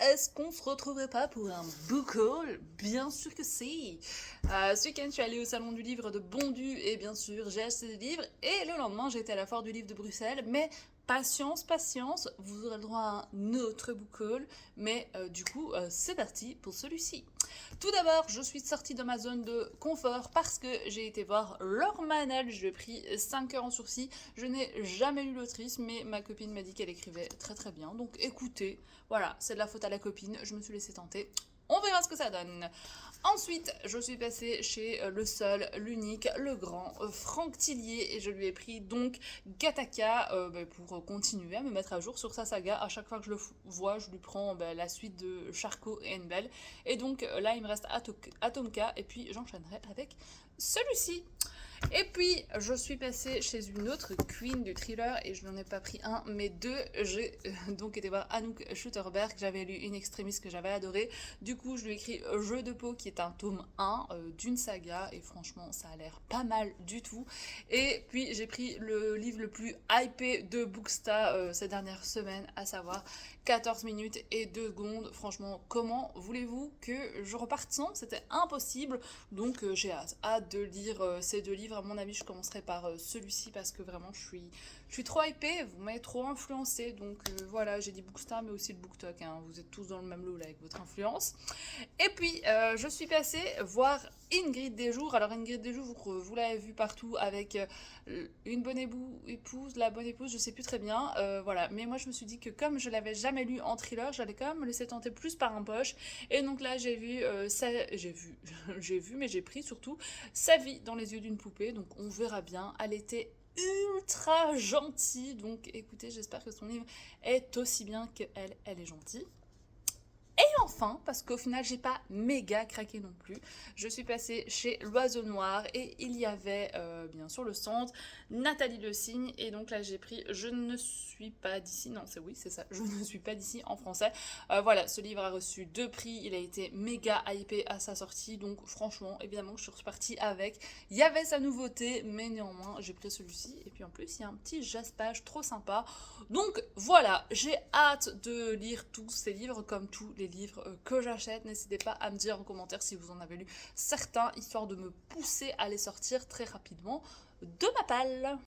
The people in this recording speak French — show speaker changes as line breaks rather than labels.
est-ce qu'on se retrouverait pas pour un book haul? Bien sûr que si. Ce week-end, je suis allée au salon du livre de Bondu et bien sûr, j'ai acheté des livres. Et le lendemain, j'étais à la foire du livre de Bruxelles. Mais patience, patience, vous aurez le droit à un autre book haul. Mais du coup, c'est parti pour celui-ci. Tout d'abord, je suis sortie de ma zone de confort parce que j'ai été voir Laure Manel. Je lui ai pris 5 heures en sursis. Je n'ai jamais lu l'autrice, mais ma copine m'a dit qu'elle écrivait très très bien. Donc écoutez, voilà, c'est de la faute à la copine. Je me suis laissée tenter. On verra ce que ça donne. Ensuite, je suis passée chez le seul, l'unique, le grand Franck Tillier et je lui ai pris donc Gattaca pour continuer à me mettre à jour sur sa saga. À chaque fois que je le vois, je lui prends la suite de Charcot et Annabelle. Et donc là, il me reste Atomka et puis j'enchaînerai avec celui-ci. Et puis, je suis passée chez une autre queen du thriller et je n'en ai pas pris un, mais deux. J'ai donc été voir Anouk Schutterberg. J'avais lu In Extremis que j'avais adoré. Du coup, je lui ai écrit Jeu de peau qui est un tome 1 d'une saga et franchement, ça a l'air pas mal du tout. Et puis, j'ai pris le livre le plus hypé de Booksta ces dernières semaines, à savoir 14 minutes et 2 secondes. Franchement, comment voulez-vous que je reparte sans? C'était impossible. Donc j'ai hâte de lire ces deux livres. À mon avis, je commencerai par celui-ci parce que vraiment, je suis trop hypée. Vous m'avez trop influencé. Donc voilà, j'ai dit Bookstar, mais aussi le BookTok. Hein. Vous êtes tous dans le même lot là avec votre influence. Et puis, je suis passée voir Ingrid Desjours. Alors, Ingrid Desjours, vous l'avez vu partout avec une bonne épouse, la bonne épouse, je sais plus très bien. Voilà. Mais moi, je me suis dit que comme je l'avais jamais lu en thriller, j'allais quand même me laisser tenter plus par un poche. Et donc là, j'ai vu, j'ai vu, mais j'ai pris surtout sa vie dans les yeux d'une poupée. Donc, on verra bien. Elle était ultra gentille. Donc, écoutez, j'espère que son livre est aussi bien qu'elle, elle est gentille. Et enfin, parce qu'au final, j'ai pas méga craqué non plus, je suis passée chez L'Oiseau Noir et il y avait bien sûr le stand Nathalie Le Cygne. Et donc là, j'ai pris Je ne suis pas d'ici. Non, c'est oui, c'est ça. Je ne suis pas d'ici en français. Voilà, ce livre a reçu 2 prix. Il a été méga hypé à sa sortie. Donc franchement, évidemment, je suis repartie avec. Il y avait sa nouveauté, mais néanmoins, j'ai pris celui-ci. Et puis en plus, il y a un petit jaspage trop sympa. Donc voilà, j'ai hâte de lire tous ces livres comme tous les livres que j'achète. N'hésitez pas à me dire en commentaire si vous en avez lu certains, histoire de me pousser à les sortir très rapidement de ma palle.